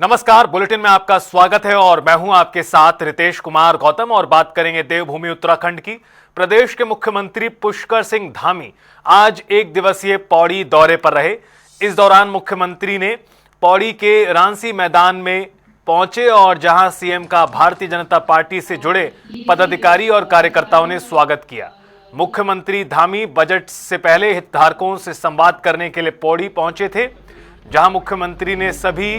नमस्कार, बुलेटिन में आपका स्वागत है और मैं हूं आपके साथ रितेश कुमार गौतम और बात करेंगे देवभूमि उत्तराखंड की। प्रदेश के मुख्यमंत्री पुष्कर सिंह धामी आज एक दिवसीय पौड़ी दौरे पर रहे। इस दौरान मुख्यमंत्री ने पौड़ी के रांसी मैदान में पहुंचे और जहां सीएम का भारतीय जनता पार्टी से जुड़े पदाधिकारी और कार्यकर्ताओं ने स्वागत किया। मुख्यमंत्री धामी बजट से पहले हितधारकों से संवाद करने के लिए पौड़ी पहुंचे थे, जहां मुख्यमंत्री ने सभी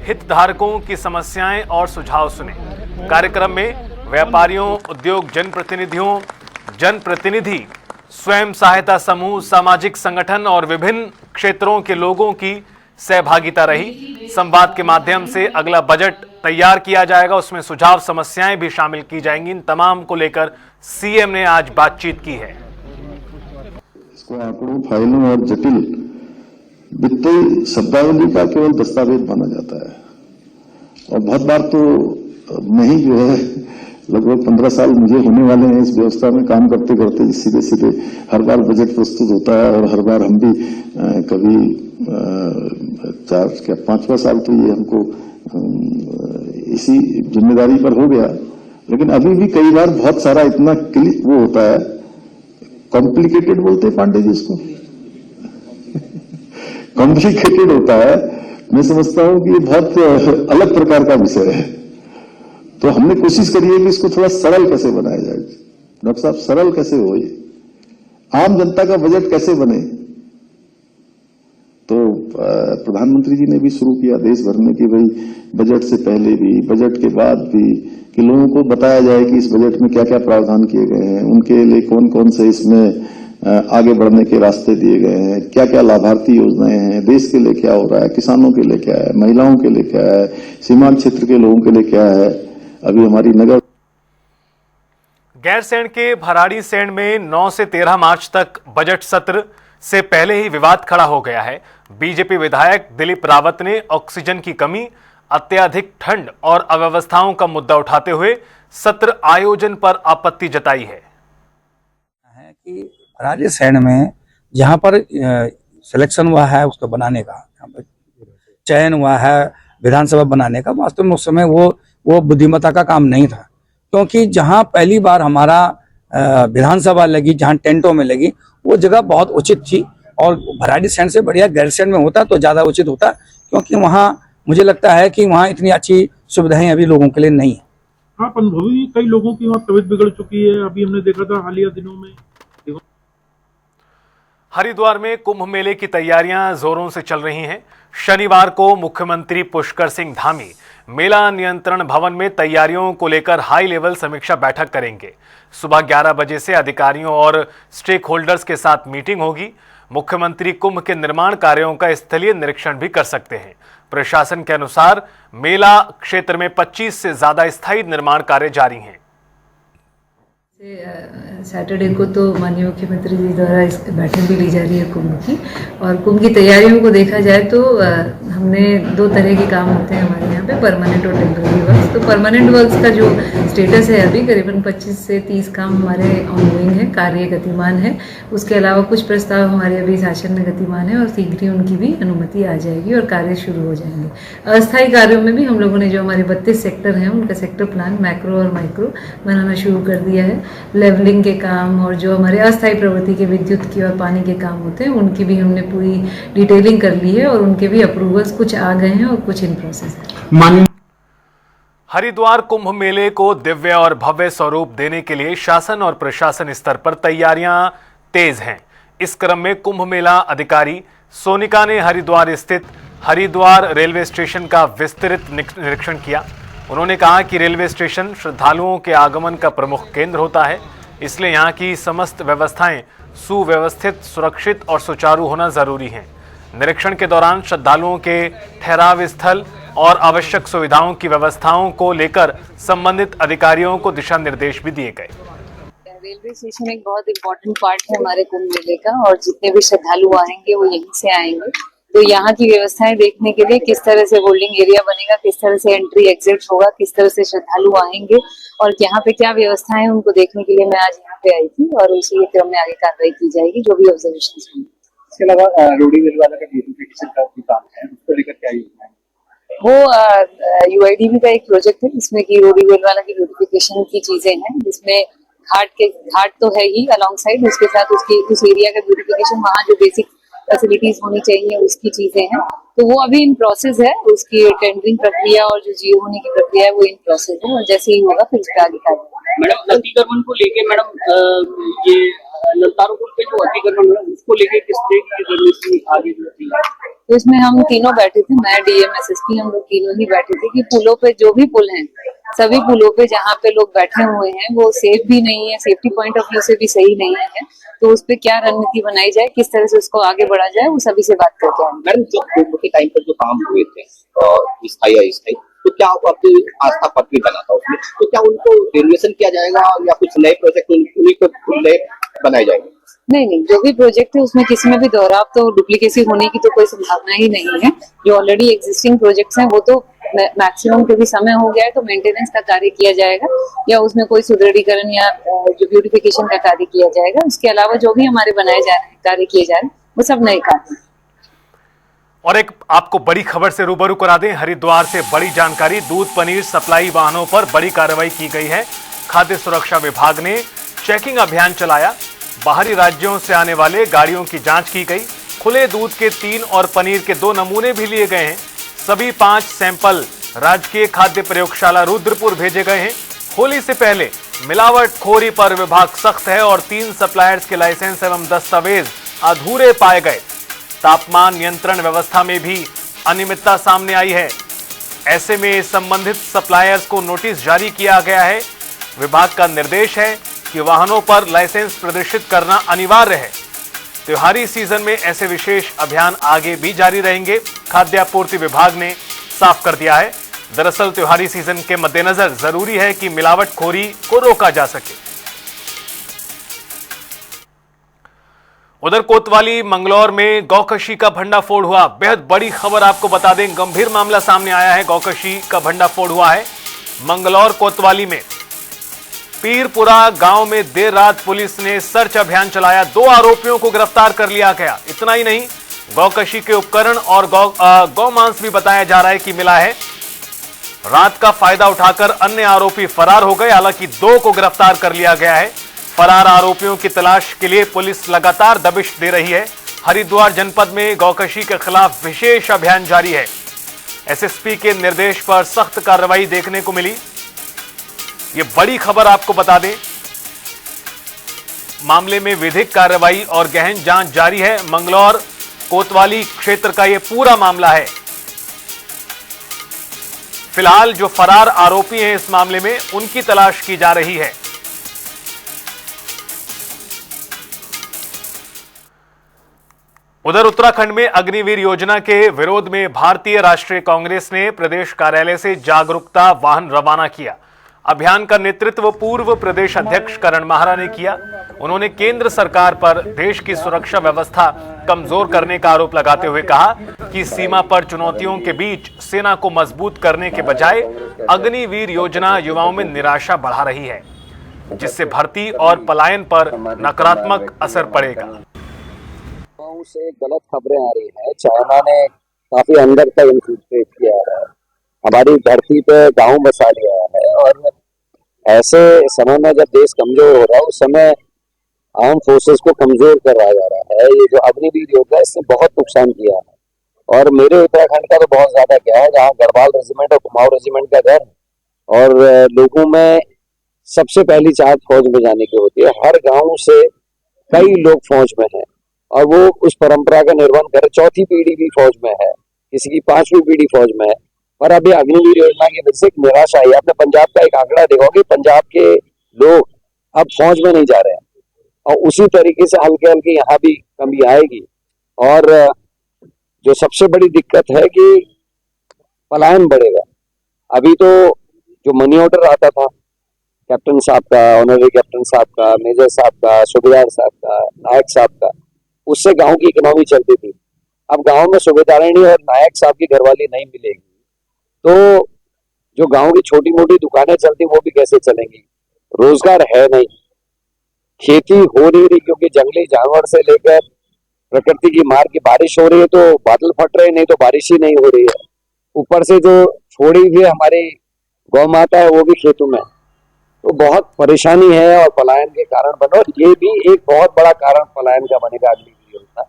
हितधारकों की समस्याएं और सुझाव सुने। कार्यक्रम में व्यापारियों, उद्योग जनप्रतिनिधि, स्वयं सहायता समूह, सामाजिक संगठन और विभिन्न क्षेत्रों के लोगों की सहभागिता रही। संवाद के माध्यम से अगला बजट तैयार किया जाएगा, उसमें सुझाव, समस्याएं भी शामिल की जाएंगी। इन तमाम को लेकर सीएम ने आज बातचीत की है। इसको आंकड़ों, फाइलों और जटिल वित्तीय शब्दावली का केवल दस्तावेज माना जाता है और बहुत बार तो मैं ही जो है लगभग 15 साल मुझे होने वाले हैं इस व्यवस्था में काम करते करते, सीधे सीधे हर बार बजट प्रस्तुत होता है और हर बार हम भी कभी 4 या 5वां साल तो ये हमको इसी जिम्मेदारी पर हो गया। लेकिन अभी भी कई बार बहुत सारा इतना वो होता है, कॉम्प्लिकेटेड बोलते हैं पांडे जी इसको, कॉम्प्लिकेटेड होता है। मैं समझता हूं कि ये बहुत अलग प्रकार का विषय है, तो हमने कोशिश करी है कि इसको थोड़ा सरल कैसे बनाया जाए। डॉक्टर साहब, सरल कैसे हो, ये आम जनता का बजट कैसे बने। तो प्रधानमंत्री जी ने भी शुरू किया देश भर में कि भाई बजट से पहले भी, बजट के बाद भी, कि लोगों को बताया जाए कि इस बजट में क्या क्या प्रावधान किए गए हैं, उनके लिए कौन कौन से इसमें आगे बढ़ने के रास्ते दिए गए हैं, क्या क्या लाभार्थी योजनाएं हैं, देश के लिए क्या हो रहा है, किसानों के लिए क्या है, महिलाओं के लिए क्या है, सीमांत क्षेत्र के लोगों के लिए क्या है। अभी हमारी नगर गैरसैंण के भराड़ीसैंण में 9 से 13 मार्च तक बजट सत्र से पहले ही विवाद खड़ा हो गया है। बीजेपी विधायक दिलीप रावत ने ऑक्सीजन की कमी, अत्यधिक ठंड और अव्यवस्थाओं का मुद्दा उठाते हुए सत्र आयोजन पर आपत्ति जताई है कि भराड़ीसैंण में जहां पर सिलेक्शन हुआ है उसको बनाने का, चयन हुआ है विधानसभा बनाने का, वास्तव में उस समय वो बुद्धिमत्ता का काम नहीं था। क्योंकि जहां पहली बार हमारा विधानसभा लगी, जहां टेंटों में लगी, वो जगह बहुत उचित थी और भराड़ीसैंण से बढ़िया गैरसैंण में होता तो ज्यादा उचित होता, क्योंकि वहां मुझे लगता है कि वहां इतनी अच्छी सुविधाएं अभी लोगों के लिए नहीं है। हाँ, अनुभवी कई लोगों की वहाँ तबीयत बिगड़ चुकी है। अभी हमने देखा था हालिया दिनों में। हरिद्वार में कुंभ मेले की तैयारियां जोरों से चल रही हैं। शनिवार को मुख्यमंत्री पुष्कर सिंह धामी मेला नियंत्रण भवन में तैयारियों को लेकर हाई लेवल समीक्षा बैठक करेंगे। सुबह 11 बजे से अधिकारियों और स्टेक होल्डर्स के साथ मीटिंग होगी। मुख्यमंत्री कुंभ के निर्माण कार्यों का स्थलीय निरीक्षण भी कर सकते हैं। प्रशासन के अनुसार मेला क्षेत्र में 25 से ज्यादा स्थायी निर्माण कार्य जारी हैं। सैटरडे को तो माननीय मुख्यमंत्री जी द्वारा इस बैठक भी ली जा रही है कुंभ की, और कुंभ की तैयारियों को देखा जाए तो हमने 2 तरह के काम होते हैं हमारे यहाँ पे, परमानेंट और टेम्पररी वर्क्स। तो परमानेंट वर्क्स का जो स्टेटस है अभी करीबन 25 से 30 काम हमारे ऑनगोइंग है, कार्य गतिमान है। उसके अलावा कुछ प्रस्ताव हमारे अभी शासन में गतिमान है और शीघ्र ही उनकी भी अनुमति आ जाएगी और कार्य शुरू हो जाएंगे। अस्थायी कार्यों में भी हम लोगों ने जो हमारे 32 सेक्टर हैं उनका सेक्टर प्लान मैक्रो और माइक्रो बनाना शुरू कर दिया है। लेवलिंग के काम और जो हमारे अस्थायी प्रवृत्ति के विद्युत की और पानी के काम होते हैं उनकी भी हमने पूरी डिटेलिंग कर ली है और उनके भी अप्रूवल्स कुछ आ गए हैं और कुछ इन प्रोसेस है। हरिद्वार कुंभ मेले को दिव्य और भव्य स्वरूप देने के लिए शासन और प्रशासन स्तर पर तैयारियां तेज हैं। इस क्रम में कुंभ मेला अधिकारी सोनिका ने हरिद्वार स्थित हरिद्वार रेलवे स्टेशन का विस्तृत निरीक्षण किया। उन्होंने कहा कि रेलवे स्टेशन श्रद्धालुओं के आगमन का प्रमुख केंद्र होता है, इसलिए यहाँ की समस्त व्यवस्थाएं सुव्यवस्थित, सुरक्षित और सुचारू होना जरूरी है। निरीक्षण के दौरान श्रद्धालुओं के ठहराव स्थल और आवश्यक सुविधाओं की व्यवस्थाओं को लेकर संबंधित अधिकारियों को दिशा निर्देश भी दिए गए। रेलवे स्टेशन एक बहुत इम्पोर्टेंट पार्ट है हमारे कुंभ मेले का, और जितने भी श्रद्धालु आएंगे वो यहीं से आएंगे। तो यहाँ की व्यवस्थाएं देखने के लिए किस तरह से होल्डिंग एरिया बनेगा, किस तरह से एंट्री एग्जिट होगा, किस तरह से श्रद्धालु आएंगे और यहाँ पे क्या व्यवस्थाएं हैं उनको देखने के लिए मैं आज यहाँ पे आई थी, और उसी क्रम में आगे कार्रवाई की जाएगी जो भी ऑब्जर्वेशन होंगे। इसके अलावा रोडी वेल वाला का ब्यूटिफिकेशन का भी काम है, उसको लेकर क्या योजना है? वो यूआईडीबी का एक प्रोजेक्ट है जिसमें कि रोडी वेलवाला की ब्यूटिफिकेशन की चीजें हैं, जिसमें घाट तो है ही अलॉन्ग साइड, उसके साथ उसकी उस एरिया का ब्यूटिफिकेशन, वहाँ जो बेसिक फैसिलिटीज होनी चाहिए उसकी चीजें हैं। तो वो अभी इन प्रोसेस है, उसकी टेंडरिंग प्रक्रिया और जो जीओ होने की प्रक्रिया है वो इन प्रोसेस है, और जैसे ही होगा फिर उसका आगे कार्य। मैडम अतिक्रमण को लेके मैडम ये ललतारू पुल पे जो अतिक्रमण है उसको लेके किस तरह की रणनीति आगे बढ़ती है? तो इसमें हम तीनों बैठे थे, मैं डीएम एसएसपी, हम लोग तीनों ही बैठे थे कि पुलों पे जो भी पुल हैं, सभी पुलों पे जहाँ पे लोग बैठे हुए हैं वो सेफ भी नहीं है, सेफ्टी पॉइंट ऑफ व्यू से भी सही नहीं है, तो उस पे क्या रणनीति बनाई जाए, किस तरह से उसको आगे बढ़ा जाए, वो सभी से बात करके आए। मैडम जो कुंभ के टाइम पर जो काम हुए थे स्थायी अस्थायी, तो क्या आपकी आस्था पत्र बना था उसमें, तो क्या उनको रिनोवेशन किया जाएगा या कुछ नए प्रोजेक्ट उन्हीं को नए बनाए जाएंगे? नहीं, जो भी प्रोजेक्ट है उसमें किसी में भी दोहराव तो डुप्लीकेसी होने की तो कोई संभावना ही नहीं है। जो ऑलरेडी एग्जिस्टिंग प्रोजेक्ट्स हैं वो तो मैक्सिमम क्योंकि समय हो गया है तो मेंटेनेंस का कार्य किया जाएगा, या उसमें कोई सुदृढ़ीकरण या जो ब्यूटिफिकेशन का कार्य किया जाएगा। उसके अलावा जो भी हमारे बनाए जा रहे हैं, कार्य किए जा रहे हैं, वो सब नए कार्य। और एक आपको बड़ी खबर से रूबरू करा दें, हरिद्वार से बड़ी जानकारी, दूध पनीर सप्लाई वाहनों पर बड़ी कार्रवाई की गई है। खाद्य सुरक्षा विभाग ने चेकिंग अभियान चलाया, बाहरी राज्यों से आने वाले गाड़ियों की जांच की गई, खुले दूध के 3 और पनीर के 2 नमूने भी लिए गए हैं। सभी 5 सैंपल राजकीय खाद्य प्रयोगशाला रुद्रपुर भेजे गए हैं। होली से पहले मिलावटखोरी पर विभाग सख्त है और 3 सप्लायर्स के लाइसेंस एवं दस्तावेज अधूरे पाए गए। तापमान नियंत्रण व्यवस्था में भी अनियमितता सामने आई है। ऐसे में संबंधित सप्लायर्स को नोटिस जारी किया गया है। विभाग का निर्देश है कि वाहनों पर लाइसेंस प्रदर्शित करना अनिवार्य है। त्योहारी सीजन में ऐसे विशेष अभियान आगे भी जारी रहेंगे, खाद्य आपूर्ति विभाग ने साफ कर दिया है। दरअसल त्योहारी सीजन के मद्देनजर जरूरी है कि मिलावटखोरी को रोका जा सके। उधर कोतवाली मंगलौर में गौकशी का भंडाफोड़ हुआ। बेहद बड़ी खबर आपको बता दें, गंभीर मामला सामने आया है। गौकशी का भंडाफोड़ हुआ है मंगलौर कोतवाली में। पीरपुरा गांव में देर रात पुलिस ने सर्च अभियान चलाया, 2 आरोपियों को गिरफ्तार कर लिया गया। इतना ही नहीं, गौकशी के उपकरण और गौ मांस भी बताया जा रहा है कि मिला है। रात का फायदा उठाकर अन्य आरोपी फरार हो गए। हालांकि 2 को गिरफ्तार कर लिया गया है। फरार आरोपियों की तलाश के लिए पुलिस लगातार दबिश दे रही है। हरिद्वार जनपद में गौकशी के खिलाफ विशेष अभियान जारी है। एसएसपी के निर्देश पर सख्त कार्रवाई देखने को मिली। ये बड़ी खबर आपको बता दें, मामले में विधिक कार्रवाई और गहन जांच जारी है। मंगलौर कोतवाली क्षेत्र का यह पूरा मामला है। फिलहाल जो फरार आरोपी हैं इस मामले में, उनकी तलाश की जा रही है। उधर उत्तराखंड में अग्निवीर योजना के विरोध में भारतीय राष्ट्रीय कांग्रेस ने प्रदेश कार्यालय से जागरूकता वाहन रवाना किया। अभियान का नेतृत्व पूर्व प्रदेश अध्यक्ष करण माहरा ने किया। उन्होंने केंद्र सरकार पर देश की सुरक्षा व्यवस्था कमजोर करने का आरोप लगाते हुए कहा कि सीमा पर चुनौतियों के बीच सेना को मजबूत करने के बजाय अग्निवीर योजना युवाओं में निराशा बढ़ा रही है, जिससे भर्ती और पलायन पर नकारात्मक असर पड़ेगा। से गलत खबरें आ रही है। चाइना ने काफी अंदर तक इन्फ्लुएंस किया है, हमारी धरती पे गांव बसा लिया है, और ऐसे समय में जब देश कमजोर हो रहा है उस समय आर्म फोर्सेस को कमजोर कराया जा रहा है। ये जो अग्निवीर योजना है इससे बहुत नुकसान किया है। और मेरे उत्तराखंड का तो बहुत ज्यादा क्या है, जहाँ गढ़वाल रेजिमेंट और कुमाऊं रेजिमेंट का घर, और लोगों में सबसे पहली चाहत फौज में जाने की होती है। हर गाँव से कई लोग फौज में है और वो उस परंपरा का निर्वहन करे। 4थी पीढ़ी भी फौज में है, किसी की 5वीं पीढ़ी फौज में है। और अभी अग्निवीर योजना की वजह से एक निराशा आई। आपने पंजाब का एक आंकड़ा देखा कि पंजाब के लोग अब फौज में नहीं जा रहे हैं, और उसी तरीके से हल्के हल्के यहाँ भी कमी आएगी। और जो सबसे बड़ी दिक्कत है कि पलायन बढ़ेगा। अभी तो जो मनी ऑर्डर आता था कैप्टन साहब का, ऑनररी कैप्टन साहब का, मेजर साहब का, सूबेदार साहब का, नायक साहब का, उससे गांव की इकोनॉमी चलती थी। अब गांव में सूबेदारणी और नायक साहब की घरवाली नहीं मिलेगी, तो जो गांव की छोटी मोटी दुकानें चलती वो भी कैसे चलेंगी? रोजगार है नहीं, खेती हो नहीं रही क्योंकि जंगली जानवर से लेकर प्रकृति की मार की बारिश हो रही है तो बादल फट रहे, नहीं तो बारिश ही नहीं हो रही है। ऊपर से जो छोड़ी हुई हमारी गौ माता है वो भी खेतों में, तो बहुत परेशानी है और पलायन के कारण बनो, और ये भी एक बहुत बड़ा कारण पलायन का बनेगा अगली योजना।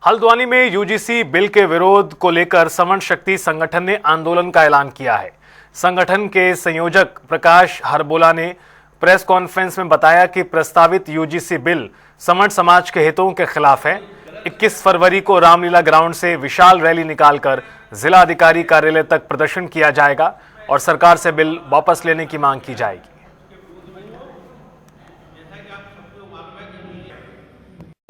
हल्द्वानी में यूजीसी बिल के विरोध को लेकर समन शक्ति संगठन ने आंदोलन का ऐलान किया है। संगठन के संयोजक प्रकाश हरबोला ने प्रेस कॉन्फ्रेंस में बताया कि प्रस्तावित यूजीसी बिल समन समाज के हितों के खिलाफ है। 21 फरवरी को रामलीला ग्राउंड से विशाल रैली निकालकर जिला अधिकारी कार्यालय तक प्रदर्शन किया जाएगा और सरकार से बिल वापस लेने की मांग की जाएगी।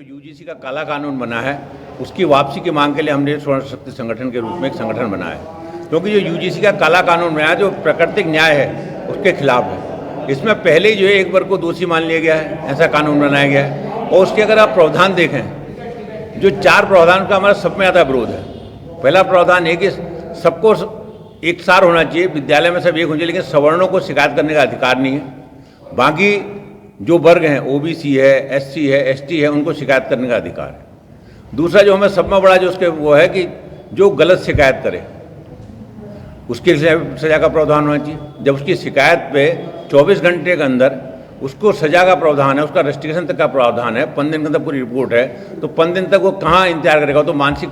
यूजीसी का काला कानून बना है, उसकी वापसी की मांग के लिए हमने स्वर्ण शक्ति संगठन के रूप में एक संगठन बनाया है, क्योंकि जो यूजीसी का काला कानून बनाया जो प्राकृतिक न्याय है उसके खिलाफ है। इसमें पहले ही जो है एक वर्ग को दोषी मान लिया गया है, ऐसा कानून बनाया गया है। और उसके अगर आप प्रावधान देखें, जो 4 प्रावधान का हमारा सब में ज़्यादा विरोध है। पहला प्रावधान है कि सबको एक सार होना चाहिए, विद्यालय में सब एक होना चाहिए, लेकिन सवर्णों को शिकायत करने का अधिकार नहीं है। बाकी जो वर्ग हैं, ओबीसी है, एससी है, एसटी है, उनको शिकायत करने का अधिकार है। दूसरा जो हमें सब में बड़ा जो उसके वो है कि जो गलत शिकायत करे उसके सजा का प्रावधान होना चाहिए। जब उसकी शिकायत पे 24 घंटे के अंदर उसको सजा का प्रावधान है, उसका रेस्ट्रिक्शन तक का प्रावधान है, 5 दिन के अंदर पूरी रिपोर्ट है, तो 5 दिन तक वो कहाँ इंतजार करेगा, तो मानसिक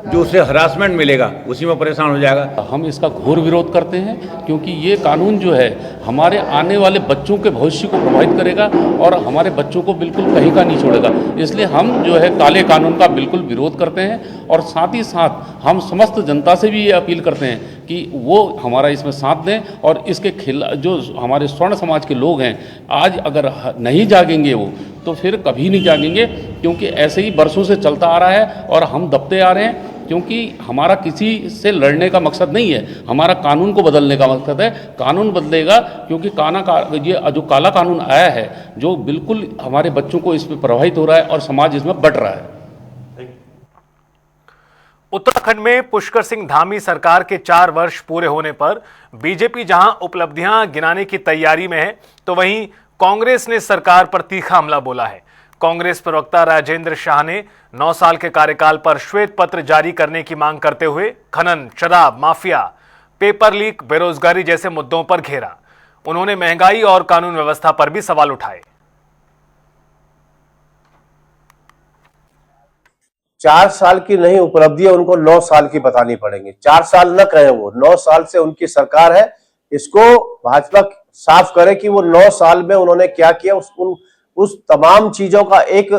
जो उसे हरासमेंट मिलेगा उसी में परेशान हो जाएगा। हम इसका घोर विरोध करते हैं, क्योंकि ये कानून जो है हमारे आने वाले बच्चों के भविष्य को प्रभावित करेगा और हमारे बच्चों को बिल्कुल कहीं का नहीं छोड़ेगा। इसलिए हम जो है काले कानून का बिल्कुल विरोध करते हैं और साथ ही साथ हम समस्त जनता से भी ये अपील करते हैं कि वो हमारा इसमें साथ दें और इसके खिलाफ जो हमारे स्वर्ण समाज के लोग हैं, आज अगर नहीं जागेंगे वो तो फिर कभी नहीं जागेंगे, क्योंकि ऐसे ही बरसों से चलता आ रहा है और हम दबते आ रहे हैं। क्योंकि हमारा किसी से लड़ने का मकसद नहीं है, हमारा कानून को बदलने का मकसद है। कानून बदलेगा, क्योंकि ये जो काला कानून आया है जो बिल्कुल हमारे बच्चों को इसमें प्रभावित हो रहा है और समाज इसमें बट रहा है। उत्तराखंड में पुष्कर सिंह धामी सरकार के 4 वर्ष पूरे होने पर बीजेपी जहां उपलब्धियां गिनाने की तैयारी में है, तो वहीं कांग्रेस ने सरकार पर तीखा हमला बोला है। कांग्रेस प्रवक्ता राजेंद्र शाह ने 9 साल के कार्यकाल पर श्वेत पत्र जारी करने की मांग करते हुए खनन, शराब माफिया, पेपर लीक, बेरोजगारी जैसे मुद्दों पर घेरा। उन्होंने महंगाई और कानून व्यवस्था पर भी सवाल उठाए। 4 साल की नहीं उपलब्धियां उनको 9 साल की बतानी पड़ेंगी। 4 साल न कहे, वो 9 साल से उनकी सरकार है। इसको भाजपा साफ करे कि वो 9 साल में उन्होंने क्या किया, उस तमाम चीजों का एक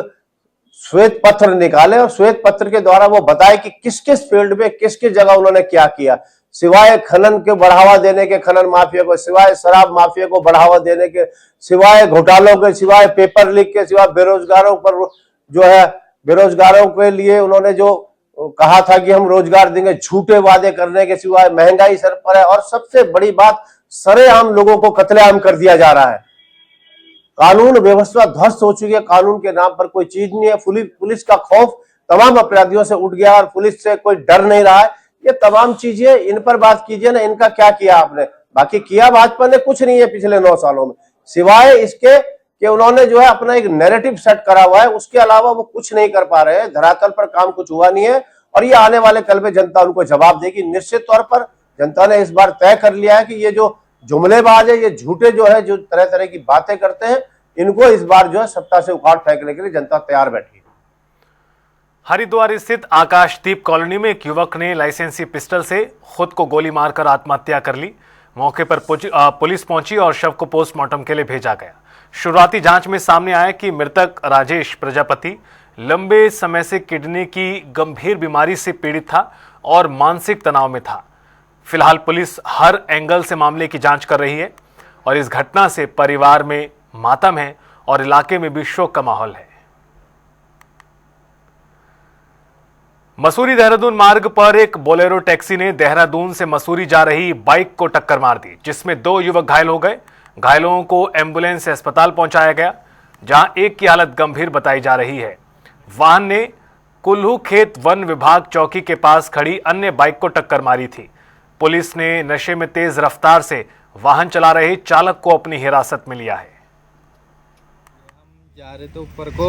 श्वेत पत्र निकाले और श्वेत पत्र के द्वारा वो बताए कि किस किस फील्ड में किस किस जगह उन्होंने क्या किया। सिवाय खनन के बढ़ावा देने के, खनन माफिया को, सिवाय शराब माफिया को बढ़ावा देने के, सिवाय घोटालों के, सिवाय पेपर लीक के, सिवाय बेरोजगारों पर जो है बेरोजगारों के लिए उन्होंने जो कहा था कि हम रोजगार देंगे, झूठे वादे करने के सिवाय महंगाई सर पर है। और सबसे बड़ी बात, सरेआम लोगों को कत्लेआम कर दिया जा रहा है। कानून व्यवस्था ध्वस्त हो चुकी है, कानून के नाम पर कोई चीज नहीं है। पुलिस का खौफ तमाम अपराधियों से उठ गया और पुलिस से कोई डर नहीं रहा है। ये तमाम चीजें, इन पर बात कीजिए ना, इनका क्या किया आपने? बाकी किया भाजपा ने कुछ नहीं है पिछले 9 सालों में, सिवाय इसके कि उन्होंने जो है अपना एक नैरेटिव सेट करा हुआ है, उसके अलावा वो कुछ नहीं कर पा रहे हैं। धरातल पर काम कुछ हुआ नहीं है और ये आने वाले कल में जनता उनको जवाब देगी। निश्चित तौर पर जनता ने इस बार तय कर लिया है कि ये जो जुमलेबाज है, ये झूठे जो है, जो तरह तरह की बातें करते हैं, इनको इस बार जो है सत्ता से उखाड़ फेंकने के लिए जनता तैयार बैठी है। हरिद्वार स्थित आकाशदीप कॉलोनी में एक युवक ने लाइसेंसी पिस्टल से खुद को गोली मारकर आत्महत्या कर ली। मौके पर पुलिस पहुंची और शव को पोस्टमार्टम के लिए भेजा गया। शुरुआती जांच में सामने आया कि मृतक राजेश प्रजापति लंबे समय से किडनी की गंभीर बीमारी से पीड़ित था और मानसिक तनाव में था। फिलहाल पुलिस हर एंगल से मामले की जांच कर रही है और इस घटना से परिवार में मातम है और इलाके में भी शोक का माहौल है। मसूरी देहरादून मार्ग पर एक बोलेरो टैक्सी ने देहरादून से मसूरी जा रही बाइक को टक्कर मार दी, जिसमें 2 युवक घायल हो गए। घायलों को एम्बुलेंस से अस्पताल पहुंचाया गया, जहां एक की हालत गंभीर बताई जा रही है। वाहन ने कुल्लू खेत वन विभाग चौकी के पास खड़ी अन्य बाइक को टक्कर मारी थी। पुलिस ने नशे में तेज रफ्तार से वाहन चला रहे चालक को अपनी हिरासत में लिया है। जा रहे थे ऊपर को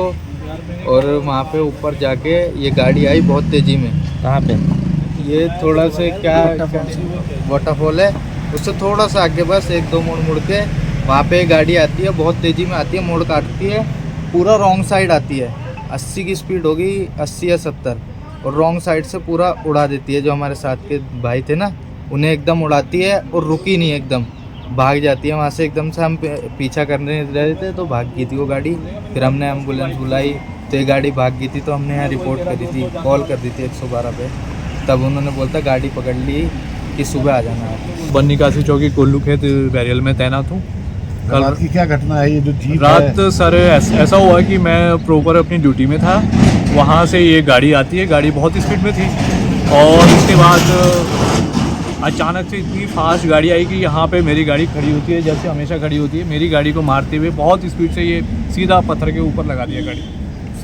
और वहाँ पे ऊपर जाके ये गाड़ी आई बहुत तेजी में। कहाँ पे? ये थोड़ा से क्या वाटरफॉल है, उससे थोड़ा सा आगे बस 1-2 मोड़ मुड़ के वहाँ पे गाड़ी आती है, बहुत तेज़ी में आती है, मोड़ काटती है, पूरा रॉन्ग साइड आती है। 80 की स्पीड होगी, 80 या 70, और रॉन्ग साइड से पूरा उड़ा देती है। जो हमारे साथ के भाई थे ना, उन्हें एकदम उड़ाती है और रुकी नहीं, एकदम भाग जाती है वहाँ से। एकदम से हम पीछा करने रहे थे तो भाग गई थी वो गाड़ी। फिर हमने एम्बुलेंस बुलाई तो ये गाड़ी भाग गई थी, तो हमने यहाँ रिपोर्ट करी थी, कॉल कर दी थी 112 पे। तब उन्होंने बोलता गाड़ी पकड़ ली कि सुबह आ जाना है। बन निकासी चौकी कोल्लू खेत बैरियल में तैनात हूँ। कल रात की क्या घटना है? ये जो जीप रात सर ऐसा हुआ कि मैं प्रॉपर अपनी ड्यूटी में था, वहाँ से ये गाड़ी आती है, गाड़ी बहुत स्पीड में थी, और उसके बाद अचानक से इतनी फास्ट गाड़ी आई कि यहाँ पे मेरी गाड़ी खड़ी होती है जैसे हमेशा खड़ी होती है, मेरी गाड़ी को मारते हुए बहुत स्पीड से ये सीधा पत्थर के ऊपर लगा दिया गाड़ी।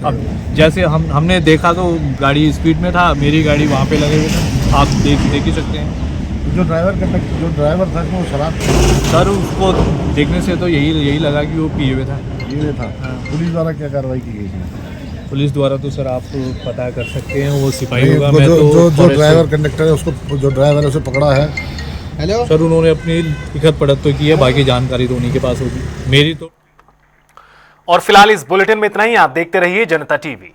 अब जैसे हमने देखा तो गाड़ी स्पीड में था, मेरी गाड़ी वहाँ पे लगे हुए था, आप देख ही सकते हैं। जो ड्राइवर था वो शराब सर उसको देखने से तो यही लगा कि वो पिए हुए था। हाँ। पुलिस द्वारा क्या कार्रवाई की गई? पुलिस द्वारा तो सर आप पता कर सकते हैं, वो सिपाही होगा। जो ड्राइवर कंडक्टर है उसको, जो ड्राइवर है उसे पकड़ा है। हेलो सर, उन्होंने अपनी लिखत पढ़त तो की है, बाकी जानकारी तो उन्हीं के पास होगी, मेरी तो। और फिलहाल इस बुलेटिन में इतना ही। आप देखते रहिए जनता टीवी।